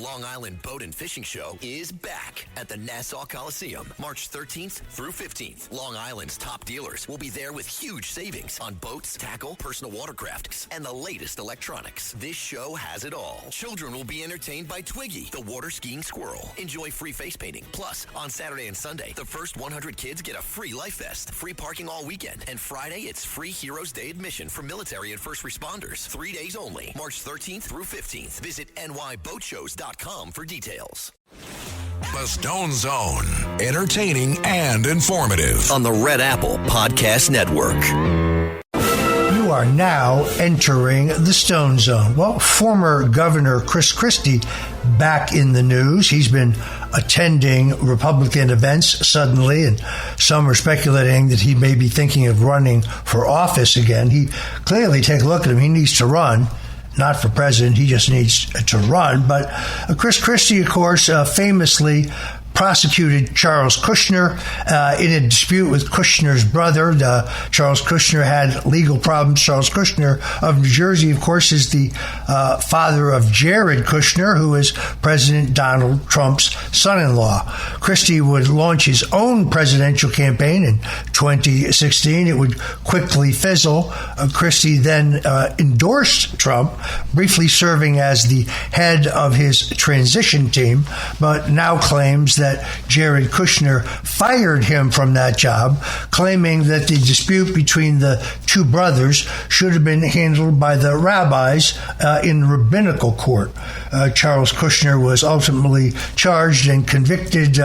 Long Island Boat and Fishing Show is back at the Nassau Coliseum, March 13th through 15th. Long Island's top dealers will be there with huge savings on boats, tackle, personal watercraft, and the latest electronics. This show has it all. Children will be entertained by Twiggy, the water skiing squirrel. Enjoy free face painting. Plus, on Saturday and Sunday, the first 100 kids get a free life vest, free parking all weekend, and Friday, it's free Heroes Day admission for military and first responders. 3 days only, March 13th through 15th. Visit nyboatshows.com for details. The Stone Zone, entertaining and informative. On the Red Apple Podcast Network. You are now entering the Stone Zone. Well, former Governor Chris Christie back in the news. He's been attending Republican events suddenly, and some are speculating that he may be thinking of running for office again. He clearly, take a look at him, he needs to run. Not for president, he just needs to run. But Chris Christie, of course, famously prosecuted Charles Kushner in a dispute with Kushner's brother. Charles Kushner had legal problems. Charles Kushner of New Jersey, of course, is the father of Jared Kushner, who is President Donald Trump's son-in-law. Christie would launch his own presidential campaign in 2016. It would quickly fizzle. Christie then endorsed Trump, briefly serving as the head of his transition team, but now claims that Jared Kushner fired him from that job, claiming that the dispute between the two brothers should have been handled by the rabbis in rabbinical court. Charles Kushner was ultimately charged and convicted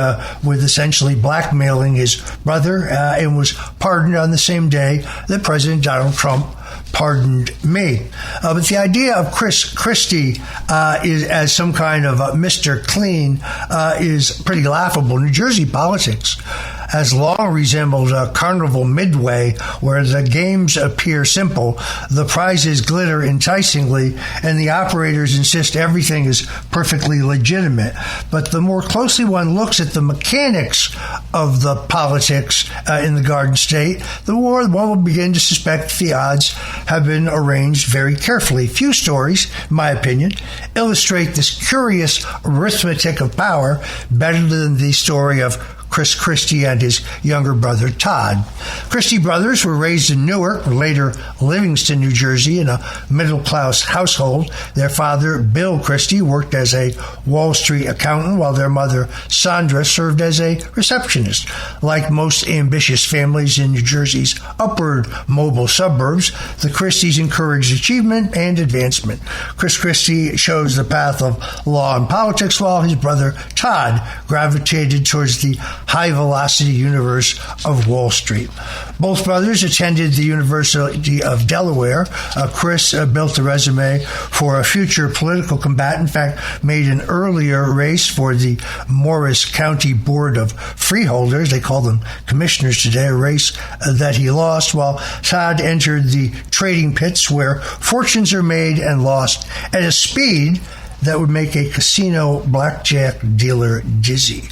with essentially blackmailing his brother and was pardoned on the same day that President Donald Trump pardoned me. But the idea of Chris Christie is as some kind of Mr. Clean is pretty laughable. New Jersey politics has long resembled a carnival midway where the games appear simple, the prizes glitter enticingly, and the operators insist everything is perfectly legitimate. But the more closely one looks at the mechanics of the politics in the Garden State, the more one will begin to suspect the odds have been arranged very carefully. Few stories, in my opinion, illustrate this curious arithmetic of power better than the story of Chris Christie and his younger brother, Todd. Christie brothers were raised in Newark, later Livingston, New Jersey, in a middle-class household. Their father, Bill Christie, worked as a Wall Street accountant, while their mother, Sandra, served as a receptionist. Like most ambitious families in New Jersey's upward mobile suburbs, the Christies encouraged achievement and advancement. Chris Christie chose the path of law and politics, while his brother, Todd, gravitated towards the high-velocity universe of Wall Street. Both brothers attended the University of Delaware. Chris built a resume for a future political combatant. In fact, made an earlier race for the Morris County Board of Freeholders. They call them commissioners today, a race that he lost, while Todd entered the trading pits where fortunes are made and lost at a speed that would make a casino blackjack dealer dizzy.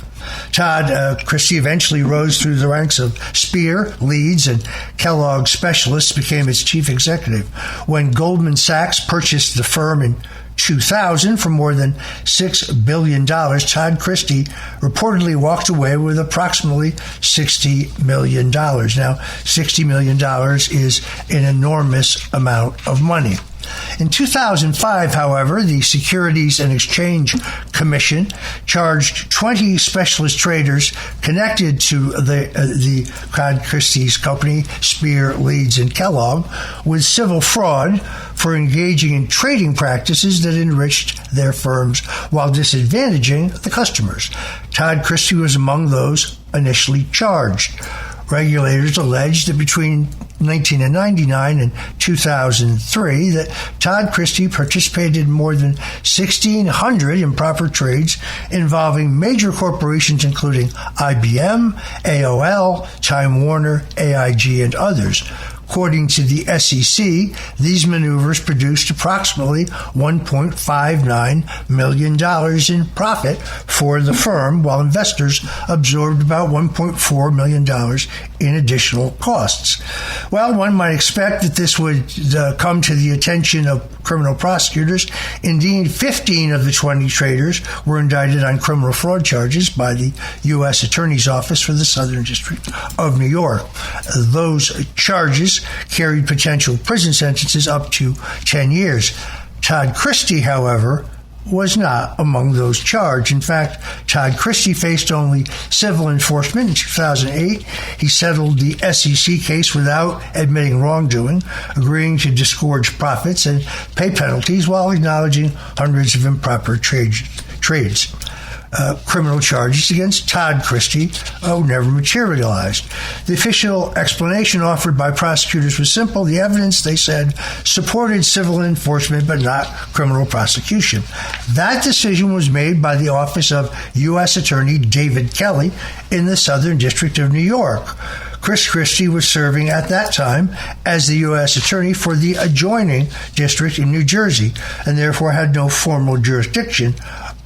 Todd Christie eventually rose through the ranks of Spear, Leeds, and Kellogg Specialists, became its chief executive. When Goldman Sachs purchased the firm in 2000 for more than $6 billion, Todd Christie reportedly walked away with approximately $60 million. Now, $60 million is an enormous amount of money. In 2005, however, the Securities and Exchange Commission charged 20 specialist traders connected to the Todd Christie's company, Spear, Leeds, and Kellogg, with civil fraud for engaging in trading practices that enriched their firms while disadvantaging the customers. Todd Christie was among those initially charged. Regulators alleged that between 1999 and 2003 that Todd Christie participated in more than 1,600 improper trades involving major corporations including IBM, AOL, Time Warner, AIG, and others. According to the SEC, these maneuvers produced approximately $1.59 million in profit for the firm, while investors absorbed about $1.4 million in additional costs. Well, one might expect that this would come to the attention of criminal prosecutors. Indeed, 15 of the 20 traders were indicted on criminal fraud charges by the U.S. Attorney's Office for the Southern District of New York. Those charges carried potential prison sentences up to 10 years. Todd Christie, however, was not among those charged. In fact, Todd Christie faced only civil enforcement in 2008. He settled the SEC case without admitting wrongdoing, agreeing to disgorge profits and pay penalties while acknowledging hundreds of improper trades. Criminal charges against Todd Christie never materialized. The official explanation offered by prosecutors was simple. The evidence, they said, supported civil enforcement but not criminal prosecution. That decision was made by the office of U.S. Attorney David Kelly in the Southern District of New York. Chris Christie was serving at that time as the U.S. Attorney for the adjoining district in New Jersey, and therefore had no formal jurisdiction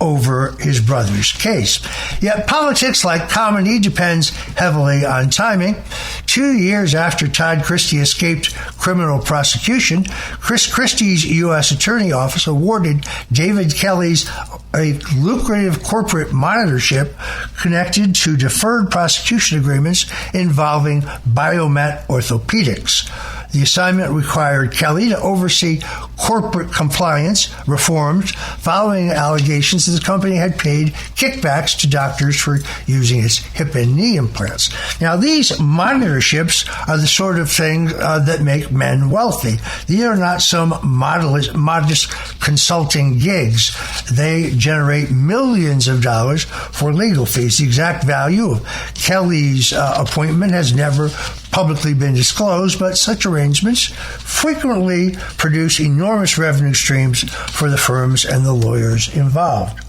over his brother's case. Yet politics, like comedy, depends heavily on timing. 2 years after Todd Christie escaped criminal prosecution, Chris Christie's U.S. Attorney Office awarded David Kelly's a lucrative corporate monitorship connected to deferred prosecution agreements involving Biomet Orthopedics. The assignment required Kelly to oversee corporate compliance reforms following allegations that the company had paid kickbacks to doctors for using its hip and knee implants. Now, these monitorships are the sort of things that make men wealthy. These are not some modest consulting gigs. They generate millions of dollars for legal fees. The exact value of Kelly's appointment has never publicly been disclosed, but such arrangements frequently produce enormous revenue streams for the firms and the lawyers involved.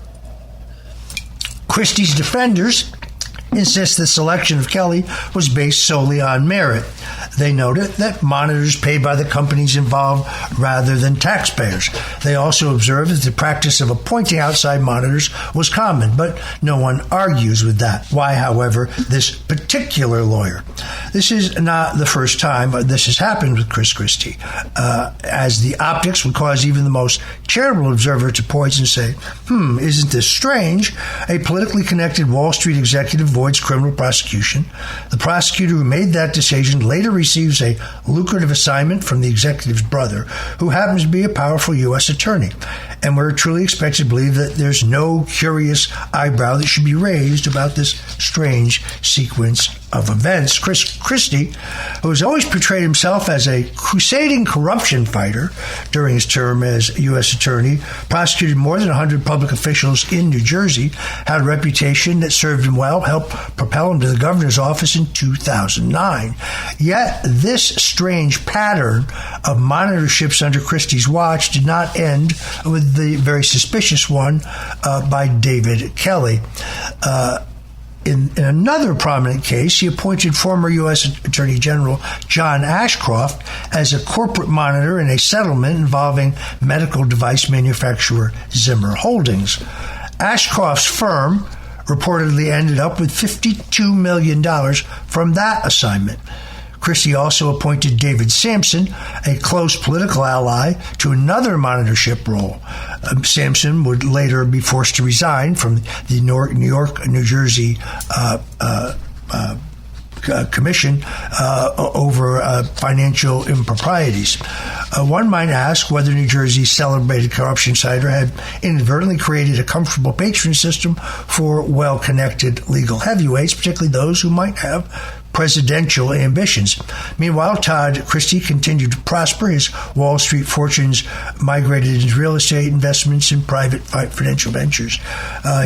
Christie's defenders insist the selection of Kelly was based solely on merit. They noted that monitors paid by the companies involved rather than taxpayers. They also observed that the practice of appointing outside monitors was common, but no one argues with that. Why, however, this particular lawyer? This is not the first time this has happened with Chris Christie, as the optics would cause even the most charitable observer to point and say, isn't this strange? A politically connected Wall Street executive avoids criminal prosecution. The prosecutor who made that decision later receives a lucrative assignment from the executive's brother, who happens to be a powerful U.S. attorney. And we're truly expected to believe that there's no curious eyebrow that should be raised about this strange sequence of events. Chris Christie, who has always portrayed himself as a crusading corruption fighter during his term as U.S. attorney, prosecuted more than 100 public officials in New Jersey, had a reputation that served him well, helped propel him to the governor's office in 2009. Yet this strange pattern of monitorships under Christie's watch did not end with the very suspicious one by David Kelly. In another prominent case, he appointed former U.S. Attorney General John Ashcroft as a corporate monitor in a settlement involving medical device manufacturer Zimmer Holdings. Ashcroft's firm reportedly ended up with $52 million from that assignment. Christie also appointed David Sampson, a close political ally, to another monitorship role. Sampson would later be forced to resign from the New Jersey Commission over financial improprieties. One might ask whether New Jersey's celebrated corruption cider had inadvertently created a comfortable patron system for well-connected legal heavyweights, particularly those who might have presidential ambitions. Meanwhile, Todd Christie continued to prosper. His Wall Street fortunes migrated into real estate investments and private financial ventures.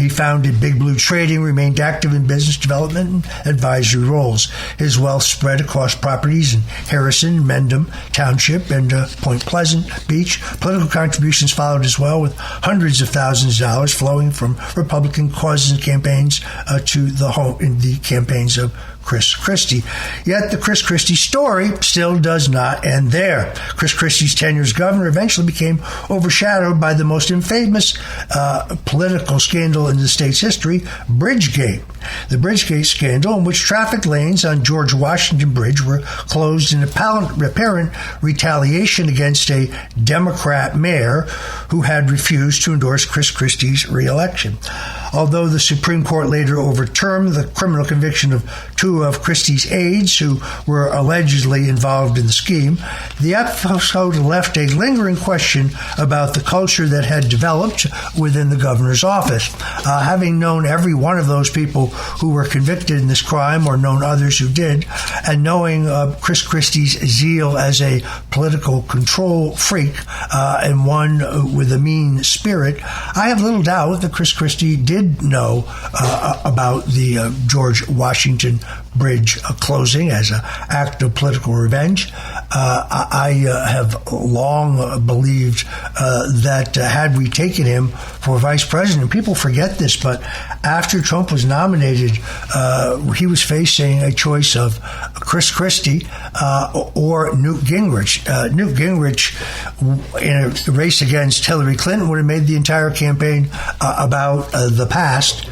He founded Big Blue Trading, remained active in business development and advisory roles. His wealth spread across properties in Harrison, Mendham Township, and Point Pleasant Beach. Political contributions followed as well, with hundreds of thousands of dollars flowing from Republican causes and campaigns to the campaigns of Chris Christie. Yet the Chris Christie story still does not end there. Chris Christie's tenure as governor eventually became overshadowed by the most infamous political scandal in the state's history, Bridgegate. The Bridgegate scandal, in which traffic lanes on George Washington Bridge were closed in apparent retaliation against a Democrat mayor who had refused to endorse Chris Christie's re-election. Although the Supreme Court later overturned the criminal conviction of two of Christie's aides who were allegedly involved in the scheme, the episode left a lingering question about the culture that had developed within the governor's office. Having known every one of those people who were convicted in this crime or known others who did, and knowing Chris Christie's zeal as a political control freak and one with a mean spirit, I have little doubt that Chris Christie did know about the George Washington Bridge closing as an act of political revenge. I have long believed that had we taken him for vice president, people forget this, but after Trump was nominated, he was facing a choice of Chris Christie or Newt Gingrich. Newt Gingrich, in a race against Hillary Clinton, would have made the entire campaign about the past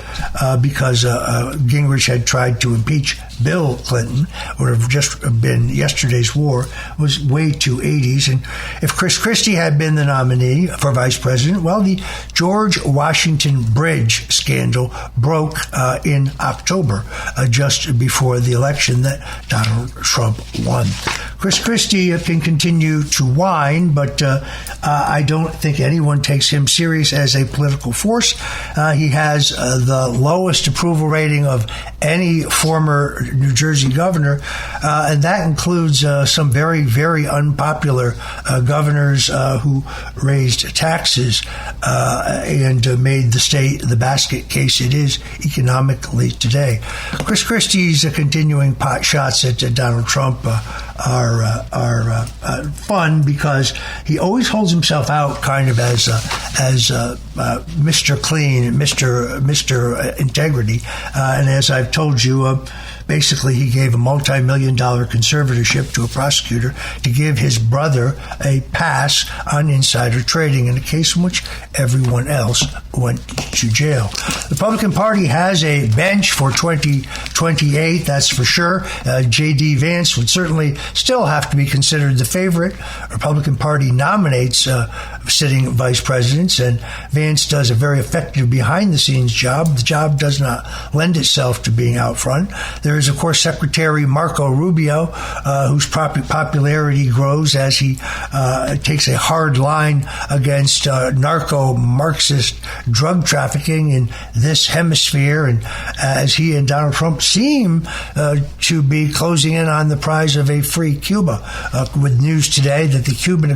because Gingrich had tried to impeach Bill Clinton. Would have just been yesterday's war. It was way too 80s. And if Chris Christie had been the nominee for vice president, well, the George Washington Bridge scandal broke in October, just before the election that Donald Trump won. Chris Christie can continue to whine, but I don't think anyone takes him serious as a political force. He has the lowest approval rating of any former New Jersey governor, and that includes some very, very unpopular governors who raised taxes and made the state the basket case it is economically today. Chris Christie's continuing pot shots at Donald Trump are fun because he always holds himself out kind of as Mr. Clean, Mr. Integrity, and as I've told you, basically he gave a multi-million-dollar conservatorship to a prosecutor to give his brother a pass on insider trading in a case in which everyone else went to jail. The Republican Party has a bench for 2028, that's for sure. J.D. Vance would certainly still have to be considered the favorite. Republican Party nominates sitting vice presidents, and Vance does a very effective behind-the-scenes job. The job does not lend itself to being out front. There is, of course, Secretary Marco Rubio, whose popularity grows as he takes a hard line against narco-Marxist drug trafficking in this hemisphere, and as he and Donald Trump seem to be closing in on the prize of a free Cuba, with news today that the Cuban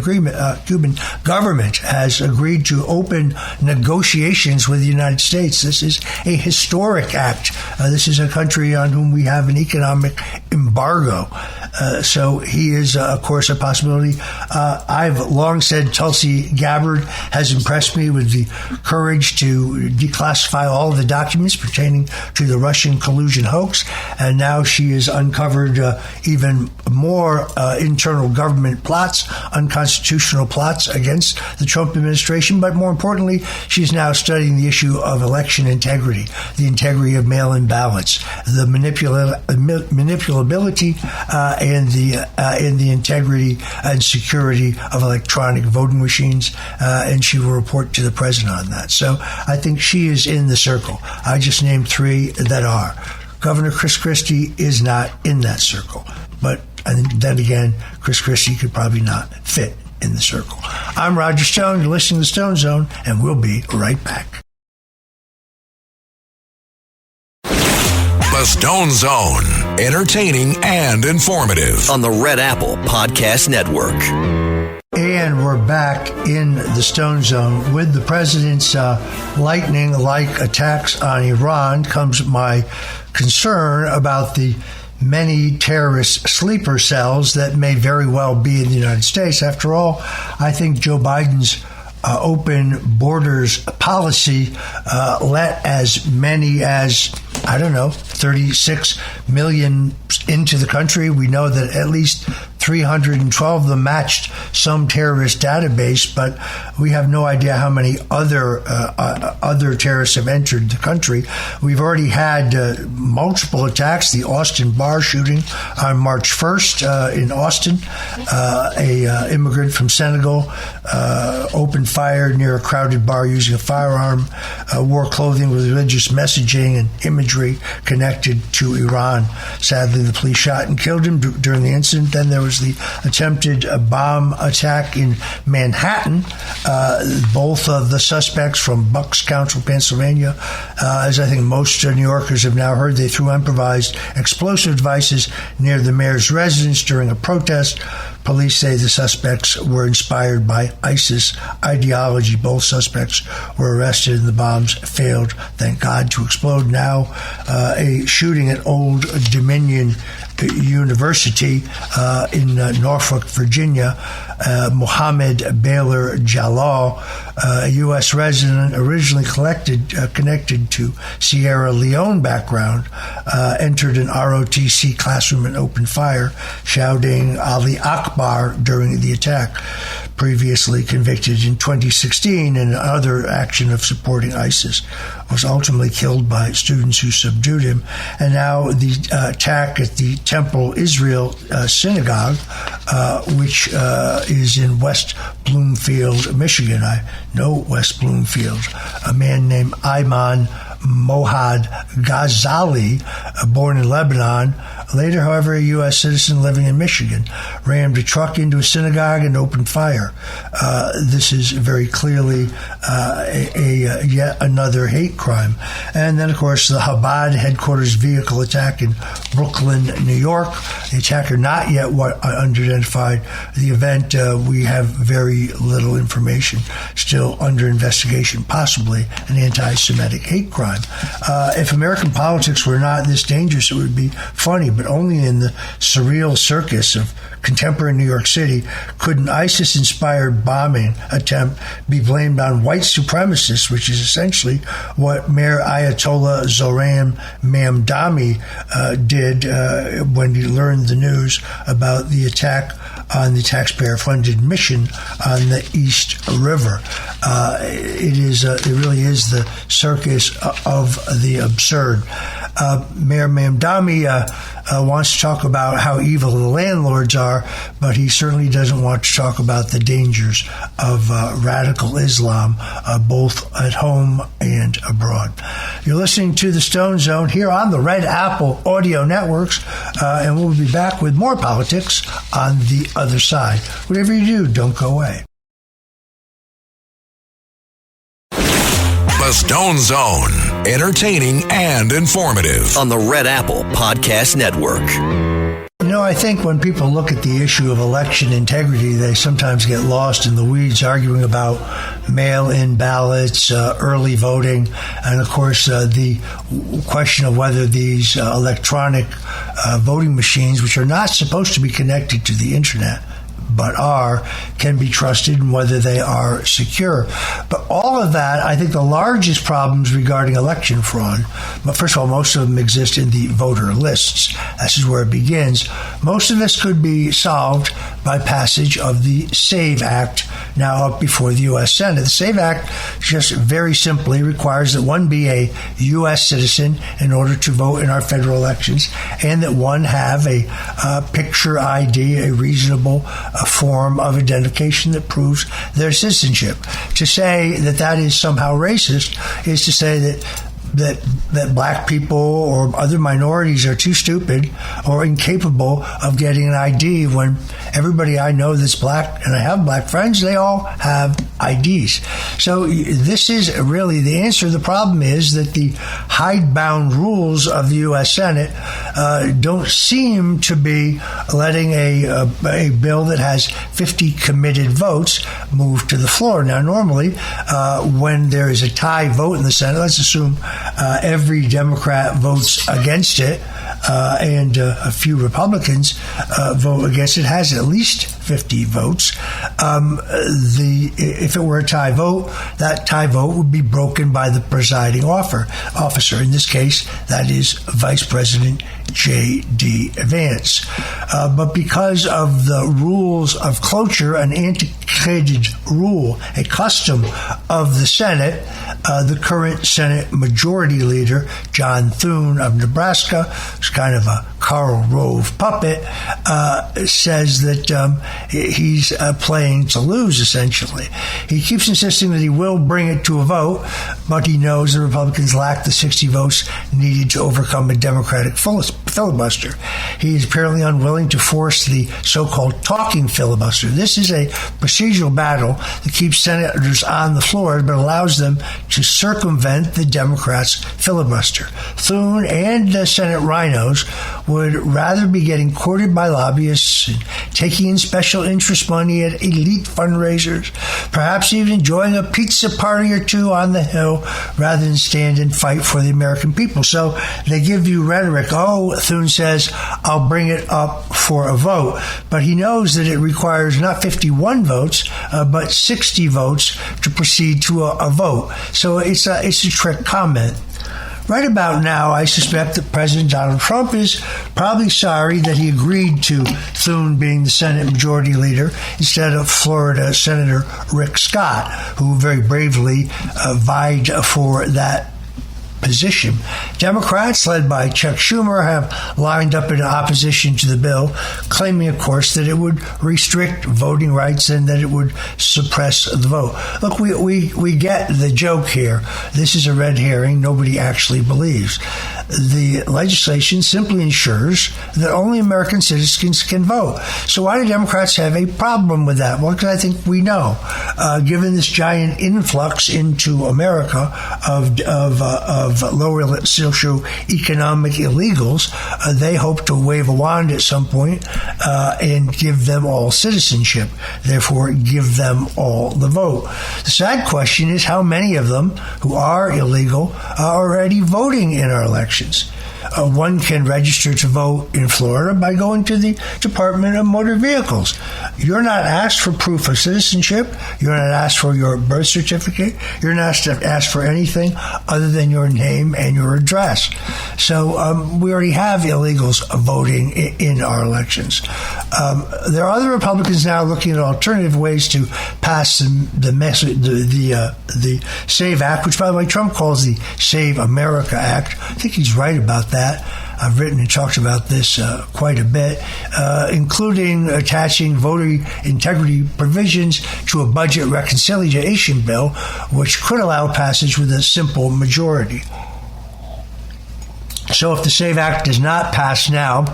government has agreed to open negotiations with the United States. This is a historic act. This is a country on whom we have an economic embargo. So he is, of course, a possibility. I've long said Tulsi Gabbard has impressed me with the courage to declassify all of the documents pertaining to the Russian collusion hoax, and now she has uncovered even more internal government plots, unconstitutional plots against the Trump administration. But more importantly, she's now studying the issue of election integrity, the integrity of mail-in ballots, the manipulability and the integrity and security of electronic voting machines, and she will report to the president on that. So I think she is in the circle. I just named three that are. Governor Chris Christie is not in that circle, but I think then again, Chris Christie could probably not fit in the circle. I'm Roger Stone. You're listening to the Stone Zone, and we'll be right back. The Stone Zone, entertaining and informative. On the Red Apple Podcast Network. And we're back in the Stone Zone. With the president's lightning-like attacks on Iran comes my concern about the many terrorist sleeper cells that may very well be in the United States. After all, I think Joe Biden's open borders policy let as many as, 36 million into the country. We know that at least 312 of them matched some terrorist database, but we have no idea how many other terrorists have entered the country. We've already had multiple attacks. The Austin bar shooting on March 1st in Austin. A immigrant from Senegal opened fire near a crowded bar using a firearm, wore clothing with religious messaging and imagery connected to Iran. Sadly, the police shot and killed him during the incident. Then there was the attempted bomb attack in Manhattan. Both of the suspects from Bucks County, Pennsylvania, as I think most New Yorkers have now heard, they threw improvised explosive devices near the mayor's residence during a protest. Police say the suspects were inspired by ISIS ideology. Both suspects were arrested and the bombs failed, thank God, to explode. Now, a shooting at Old Dominion University in Norfolk, Virginia. Mohammed Baylor Jalal, a U.S. resident originally connected to Sierra Leone background, entered an ROTC classroom and opened fire, shouting Ali Akbar during the attack. Previously convicted in 2016 in another action of supporting ISIS, was ultimately killed by students who subdued him. And now the attack at the Temple Israel synagogue, which is in West Bloomfield, Michigan. I know West Bloomfield. A man named Ayman Mohad Ghazali, born in Lebanon, later, however, a U.S. citizen living in Michigan, rammed a truck into a synagogue and opened fire. This is very clearly a yet another hate crime. And then, of course, the Chabad headquarters vehicle attack in Brooklyn, New York. The attacker not yet unidentified. The event, we have very little information. Still under investigation, possibly an anti-Semitic hate crime. If American politics were not this dangerous, it would be funny, but only in the surreal circus of contemporary New York City could an ISIS-inspired bombing attempt be blamed on white supremacists, which is essentially what Mayor Ayatollah Zoran Mamdani did when he learned the news about the attack on the taxpayer-funded mission on the East River. It really is the circus of the absurd. Mayor Mamdani wants to talk about how evil the landlords are, but he certainly doesn't want to talk about the dangers of radical Islam, both at home and abroad. You're listening to The Stone Zone here on the Red Apple Audio Networks, and we'll be back with more politics on the other side. Whatever you do, don't go away. The Stone Zone, entertaining and informative. On the Red Apple Podcast Network. I think when people look at the issue of election integrity, they sometimes get lost in the weeds arguing about mail-in ballots, early voting, and of course the question of whether these electronic voting machines, which are not supposed to be connected to the internet, but can be trusted and whether they are secure. But all of that, I think the largest problems regarding election fraud, but first of all, most of them exist in the voter lists. This is where it begins. Most of this could be solved by passage of the SAVE Act, now up before the U.S. Senate. The SAVE Act just very simply requires that one be a U.S. citizen in order to vote in our federal elections, and that one have a picture ID, a reasonable form of identification that proves their citizenship. To say that is somehow racist is to say that black people or other minorities are too stupid or incapable of getting an ID when everybody I know that's black, and I have black friends, they all have IDs. So this is really the answer. The problem is that the hidebound rules of the U.S. Senate don't seem to be letting a bill that has 50 committed votes move to the floor. Now, normally, when there is a tie vote in the Senate, let's assume every Democrat votes against it, and a few Republicans vote against it, has at least 50 votes. If it were a tie vote, that tie vote would be broken by the presiding officer. In this case, that is Vice President J.D. Vance. But because of the rules of cloture, an antiquated rule, a custom of the Senate, the current Senate Majority Leader, John Thune of Nebraska, who's kind of a Karl Rove puppet, says that he's playing to lose, essentially. He keeps insisting that he will bring it to a vote, but he knows the Republicans lack the 60 votes needed to overcome a Democratic filibuster. He is apparently unwilling to force the so-called talking filibuster. This is a procedural battle that keeps senators on the floor but allows them to circumvent the Democrats' filibuster. Thune and Senate rhinos would rather be getting courted by lobbyists and taking in special interest money at elite fundraisers, perhaps even enjoying a pizza party or two on the Hill, rather than stand and fight for the American people. So they give you rhetoric. Oh, Thune says, I'll bring it up for a vote. But he knows that it requires not 51 votes, but 60 votes to proceed to a vote. So it's a trick comment. Right about now, I suspect that President Donald Trump is probably sorry that he agreed to Thune being the Senate Majority Leader instead of Florida Senator Rick Scott, who very bravely vied for that position. Democrats, led by Chuck Schumer, have lined up in opposition to the bill, claiming, of course, that it would restrict voting rights and that it would suppress the vote. Look, we get the joke here. This is a red herring. Nobody actually believes. The legislation simply ensures that only American citizens can vote. So why do Democrats have a problem with that? Well, because I think we know, given this giant influx into America of lower socioeconomic illegals, they hope to wave a wand at some point and give them all citizenship, therefore give them all the vote. The sad question is how many of them who are illegal are already voting in our elections. One can register to vote in Florida by going to the Department of Motor Vehicles. You're not asked for proof of citizenship. You're not asked for your birth certificate. You're not asked for anything other than your name and your address. So we already have illegals voting in our elections. There are other Republicans now looking at alternative ways to pass the SAVE Act, which, by the way, Trump calls the Save America Act. I think he's right about that. I've written and talked about this quite a bit, including attaching voter integrity provisions to a budget reconciliation bill, which could allow passage with a simple majority. So if the SAVE Act does not pass now,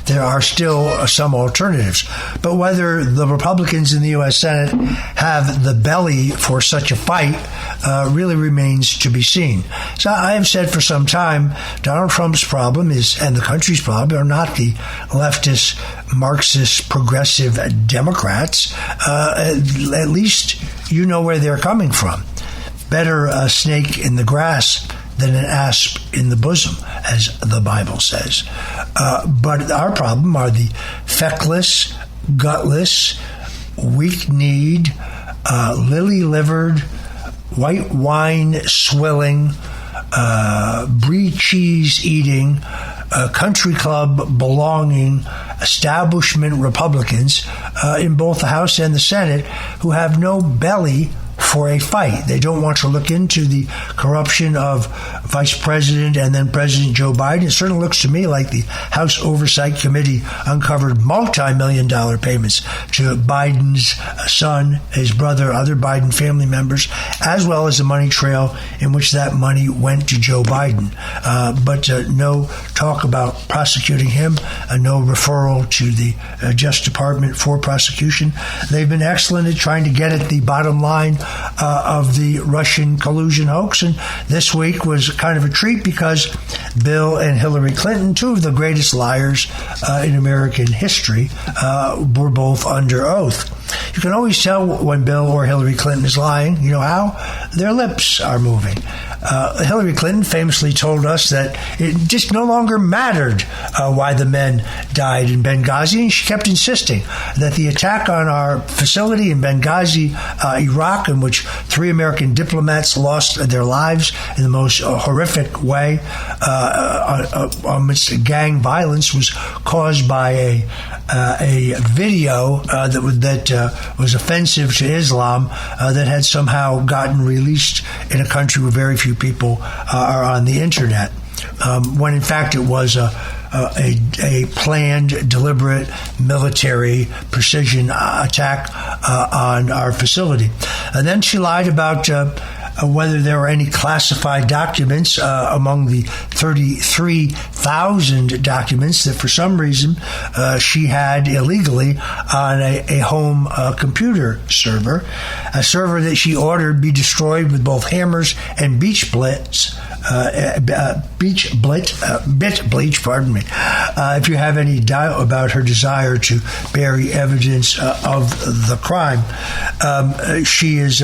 there are still some alternatives. But whether the Republicans in the U.S. Senate have the belly for such a fight really remains to be seen. So I have said for some time, Donald Trump's problem is, and the country's problem, are not the leftist, Marxist, progressive Democrats. At least you know where they're coming from. Better a snake in the grass than an asp in the bosom, as the Bible says. But our problem are the feckless, gutless, weak-kneed, lily-livered, white wine swilling, brie cheese eating, country club belonging establishment Republicans in both the House and the Senate who have no belly for a fight. They don't want to look into the corruption of Vice President and then President Joe Biden. It certainly looks to me like the House Oversight Committee uncovered multi-million-dollar payments to Biden's son, his brother, other Biden family members, as well as the money trail in which that money went to Joe Biden. But no talk about prosecuting him, no referral to the Justice Department for prosecution. They've been excellent at trying to get at the bottom line of the Russian collusion hoax. And this week was kind of a treat because Bill and Hillary Clinton, two of the greatest liars in American history, were both under oath. You can always tell when Bill or Hillary Clinton is lying. You know how? Their lips are moving. Hillary Clinton famously told us that it just no longer mattered why the men died in Benghazi, and she kept insisting that the attack on our facility in Benghazi, Iraq, in which 3 American diplomats lost their lives in the most horrific way amidst gang violence, was caused by a video that was offensive to Islam that had somehow gotten released in a country where very few people are on the internet, when in fact it was a planned, deliberate military precision attack on our facility. And then she lied about whether there were any classified documents among the 33,000 documents that for some reason she had illegally on a home computer server, a server that she ordered be destroyed with both hammers and bit bleach, pardon me. If you have any doubt about her desire to bury evidence of the crime, she has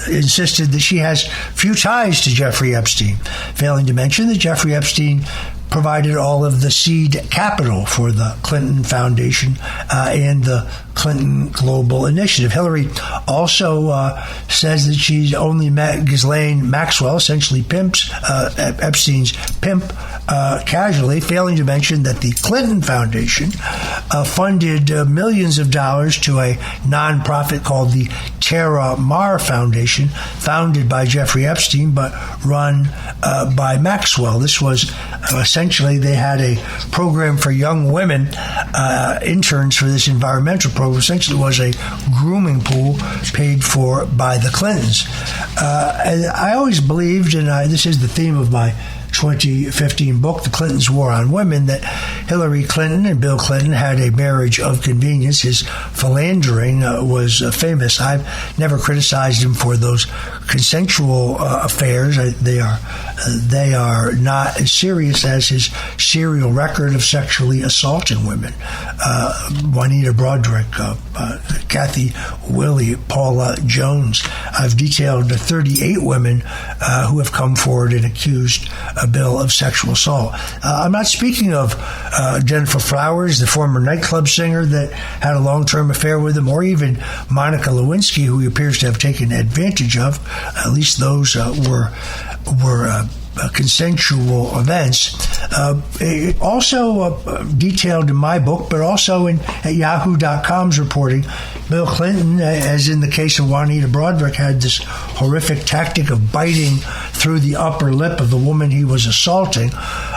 insisted that she has few ties to Jeffrey Epstein, failing to mention that Jeffrey Epstein provided all of the seed capital for the Clinton Foundation and the Clinton Global Initiative. Hillary also says that she's only met Ghislaine Maxwell, essentially Epstein's pimp, casually, failing to mention that the Clinton Foundation funded millions of dollars to a nonprofit called the Terra Mar Foundation, founded by Jeffrey Epstein but run by Maxwell. This was essentially, they had a program for young women, interns for this environmental program. Essentially was a grooming pool paid for by the Clintons. And I always believed, and this is the theme of my 2015 book, The Clintons' War on Women, that Hillary Clinton and Bill Clinton had a marriage of convenience. His philandering was famous. I've never criticized him for those consensual affairs. They are not as serious as his serial record of sexually assaulting women. Juanita Broderick, Kathy Willey, Paula Jones. I've detailed 38 women who have come forward and accused Bill of sexual assault. I'm not speaking of Jennifer Flowers, the former nightclub singer that had a long-term affair with him, or even Monica Lewinsky, who he appears to have taken advantage of. At least those were consensual events. Also detailed in my book, but also at Yahoo.com's reporting, Bill Clinton, as in the case of Juanita Broderick, had this horrific tactic of biting through the upper lip of the woman he was assaulting,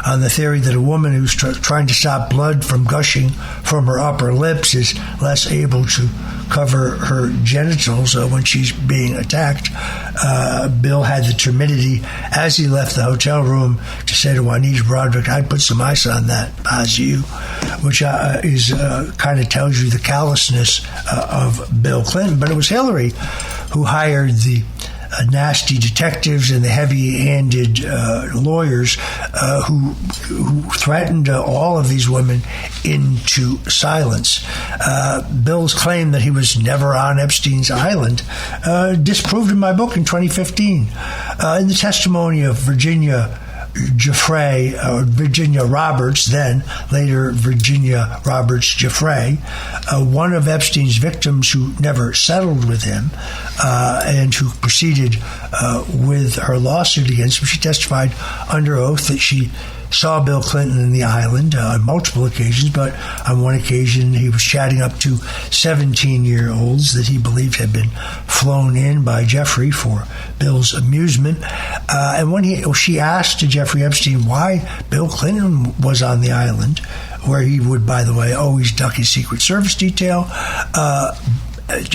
on the theory that a woman who's trying to stop blood from gushing from her upper lips is less able to cover her genitals when she's being attacked. Bill had the timidity as he left the hotel room to say to Juanita Broderick, "I'd put some ice on that, as you," which is kind of tells you the callousness of Bill Clinton. But it was Hillary who hired the nasty detectives and the heavy-handed lawyers who threatened all of these women into silence. Bill's claim that he was never on Epstein's island disproved in my book in 2015. In the testimony of Virginia Roberts, then later Virginia Roberts Giuffre, one of Epstein's victims who never settled with him and who proceeded with her lawsuit against him. She testified under oath that she saw Bill Clinton in the island on multiple occasions, but on one occasion he was chatting up to 17-year-olds that he believed had been flown in by Jeffrey for Bill's amusement. And when she asked Jeffrey Epstein why Bill Clinton was on the island, where he would, by the way, always duck his Secret Service detail,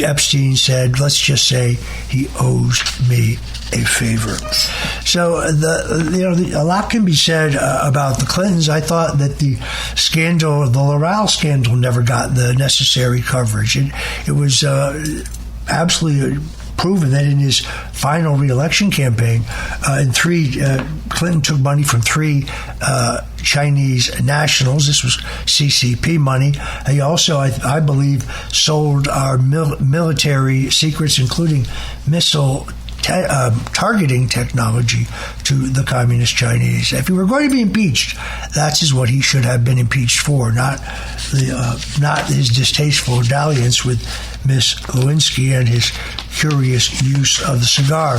Epstein said, "Let's just say he owes me a favor." So a lot can be said about the Clintons. I thought that the Laval scandal, never got the necessary coverage. It was absolutely proven that in his final re-election campaign, Clinton took money from 3 Chinese nationals. This was CCP money. He also, I believe, sold our military secrets, including missile targeting technology to the Communist Chinese. If he were going to be impeached, that is what he should have been impeached for, not his distasteful dalliance with Miss Lewinsky and his curious use of the cigar.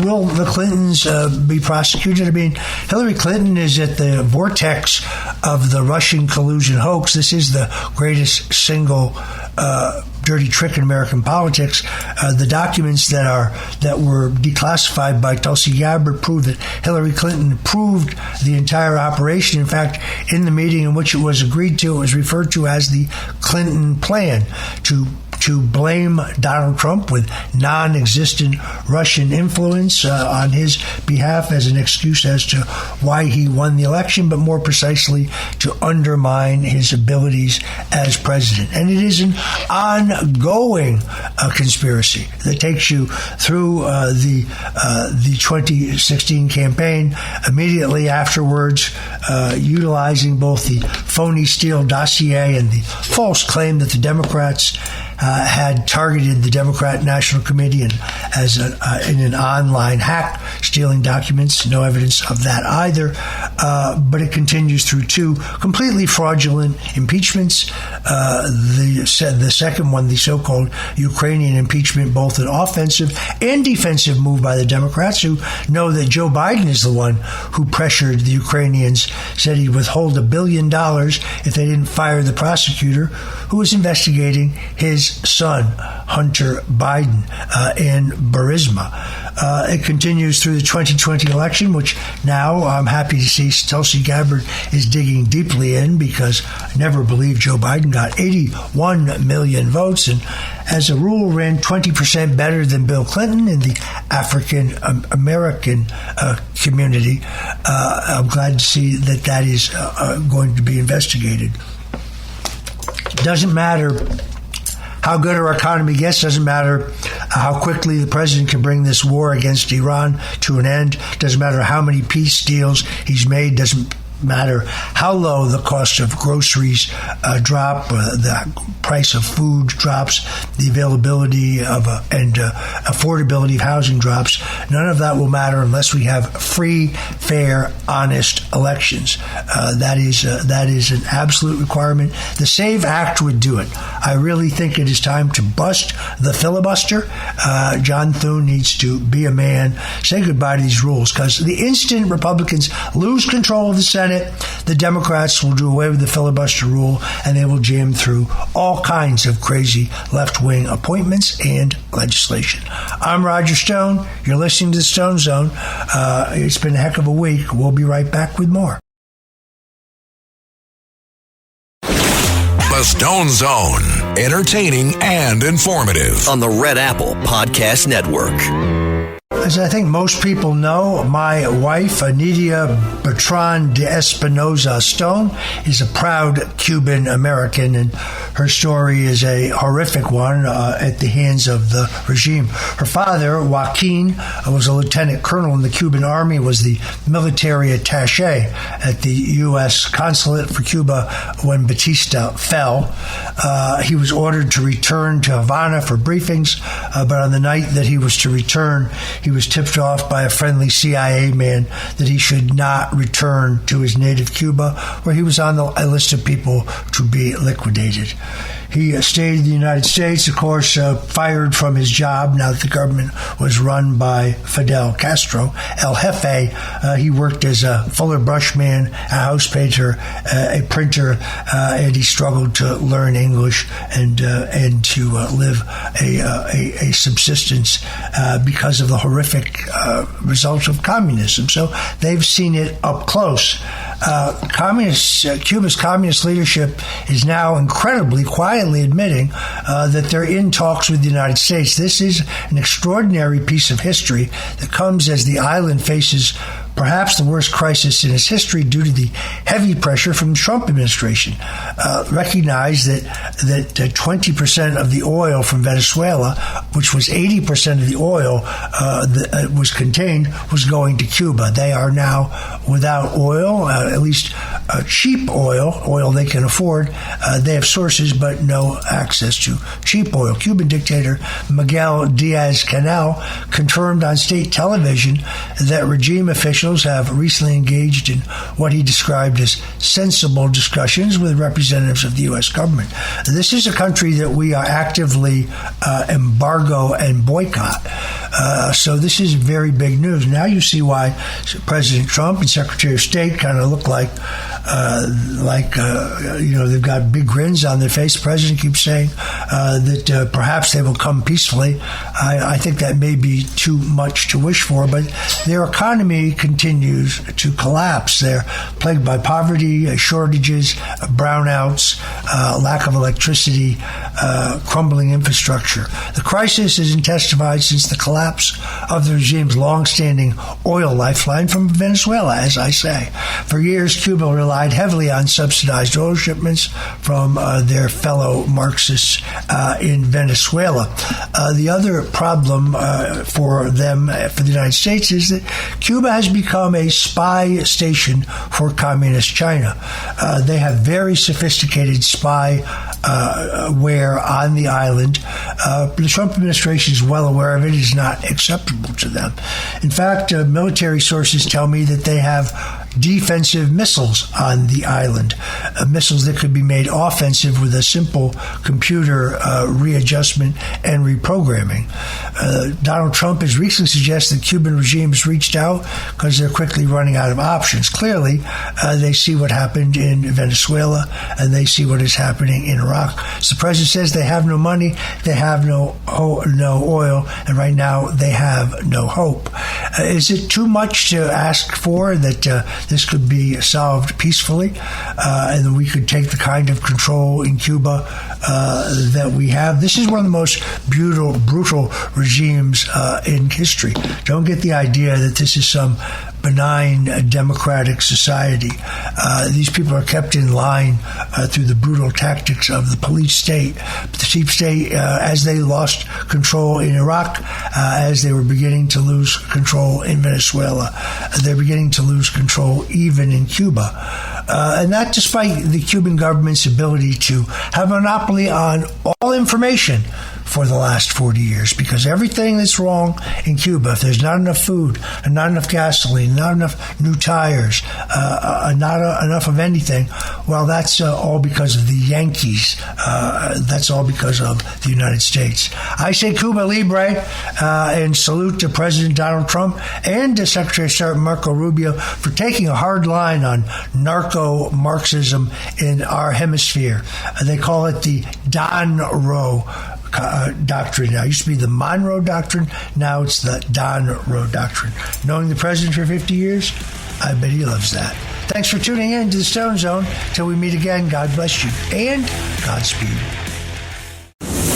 Will the Clintons be prosecuted? I mean, Hillary Clinton is at the vortex of the Russian collusion hoax. This is the greatest single dirty trick in American politics. The documents that were declassified by Tulsi Gabbard prove that Hillary Clinton approved the entire operation. In fact, in the meeting in which it was agreed to, it was referred to as the Clinton plan to blame Donald Trump with non-existent Russian influence on his behalf as an excuse as to why he won the election, but more precisely to undermine his abilities as president. And it is an ongoing conspiracy that takes you through the 2016 campaign, immediately afterwards, utilizing both the phony Steele dossier and the false claim that the Democrats had targeted the Democrat National Committee in an online hack, stealing documents. No evidence of that either. But it continues through two completely fraudulent impeachments. The second one, the so-called Ukrainian impeachment, both an offensive and defensive move by the Democrats, who know that Joe Biden is the one who pressured the Ukrainians, said he'd withhold $1 billion if they didn't fire the prosecutor who was investigating his son, Hunter Biden, in Burisma. It continues through the 2020 election, which now I'm happy to see Tulsi Gabbard is digging deeply in, because I never believed Joe Biden got 81 million votes and, as a rule, ran 20% better than Bill Clinton in the African American community. I'm glad to see that is going to be investigated. It doesn't matter how good our economy gets, doesn't matter how quickly the president can bring this war against Iran to an end, doesn't matter how many peace deals he's made, doesn't matter how low the cost of groceries drop, the price of food drops, the availability of and affordability of housing drops. None of that will matter unless we have free, fair, honest elections. That is an absolute requirement. The SAVE Act would do it. I really think it is time to bust the filibuster. John Thune needs to be a man, say goodbye to these rules, because the instant Republicans lose control of the Senate, the Democrats will do away with the filibuster rule, and they will jam through all kinds of crazy left-wing appointments and legislation. I'm Roger Stone. You're listening to the Stone Zone. It's been a heck of a week. We'll be right back with more. The Stone Zone, entertaining and informative. On the Red Apple Podcast Network. As I think most people know, my wife, Anidia Bertrand de Espinoza Stone, is a proud Cuban American, and her story is a horrific one at the hands of the regime. Her father, Joaquin, was a lieutenant colonel in the Cuban Army, was the military attaché at the U.S. consulate for Cuba when Batista fell. He was ordered to return to Havana for briefings, but on the night that he was to return, he was tipped off by a friendly CIA man that he should not return to his native Cuba, where he was on a list of people to be liquidated. He stayed in the United States, of course, fired from his job now that the government was run by Fidel Castro, El Jefe. He worked as a fuller brushman, a house painter, a printer, and he struggled to learn English and to live a subsistence because of the horrific results of communism. So they've seen it up close. Cuba's communist leadership is now incredibly quietly admitting that they're in talks with the United States. This is an extraordinary piece of history that comes as the island faces perhaps the worst crisis in its history due to the heavy pressure from the Trump administration. Recognize that 20% of the oil from Venezuela, which was 80% of the oil that was contained, was going to Cuba. They are now without oil, at least cheap oil they can afford. They have sources, but no access to cheap oil. Cuban dictator Miguel Diaz-Canel confirmed on state television that regime officials have recently engaged in what he described as sensible discussions with representatives of the U.S. government. This is a country that we are actively embargo and boycott. So this is very big news. Now you see why President Trump and Secretary of State kind of look like they've got big grins on their face. The president keeps saying that perhaps they will come peacefully. I think that may be too much to wish for, but their economy continues to collapse. They're plagued by poverty, shortages, brownouts, lack of electricity, crumbling infrastructure. The crisis has intensified since the collapse of the regime's long-standing oil lifeline from Venezuela, as I say. For years, Cuba relied heavily on subsidized oil shipments from their fellow Marxists in Venezuela. The other problem for them, for the United States, is that Cuba has become a spy station for communist China. They have very sophisticated spyware on the island. The Trump administration is well aware of it. It is not acceptable to them. In fact, military sources tell me that they have defensive missiles on the island, missiles that could be made offensive with a simple computer readjustment and reprogramming. Donald Trump has recently suggested the Cuban regime has reached out because they're quickly running out of options. Clearly, they see what happened in Venezuela and they see what is happening in Iraq. So the president says they have no money, they have no oil, and right now they have no hope. Is it too much to ask for that this could be solved peacefully, and we could take the kind of control in Cuba that we have? This is one of the most brutal regimes in history. Don't get the idea that this is some benign democratic society. These people are kept in line through the brutal tactics of the police state. But the deep state, as they lost control in Iraq, as they were beginning to lose control in Venezuela, they're beginning to lose control even in Cuba. And that despite the Cuban government's ability to have a monopoly on all information for the last 40 years, because everything that's wrong in Cuba, if there's not enough food, and not enough gasoline, not enough new tires, not enough of anything, well, that's all because of the Yankees. That's all because of the United States. I say Cuba Libre, and salute to President Donald Trump and to Secretary of State Marco Rubio for taking a hard line on narco-Marxism in our hemisphere. They call it the Don Roe doctrine. Now, it used to be the Monroe Doctrine. Now it's the Don Roe Doctrine. Knowing the president for 50 years, I bet he loves that. Thanks for tuning in to the Stone Zone. Till we meet again, God bless you and Godspeed.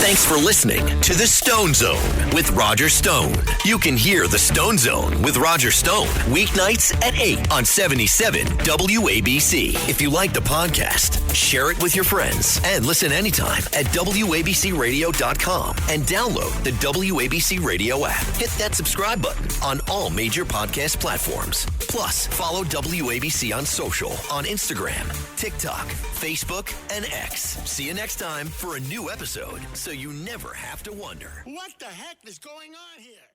Thanks for listening to The Stone Zone with Roger Stone. You can hear The Stone Zone with Roger Stone weeknights at 8 on 77 WABC. If you like the podcast, share it with your friends and listen anytime at WABCRadio.com and download the WABC Radio app. Hit that subscribe button on all major podcast platforms. Plus, follow WABC on social on Instagram, TikTok, Facebook, and X. See you next time for a new episode, so you never have to wonder. What the heck is going on here?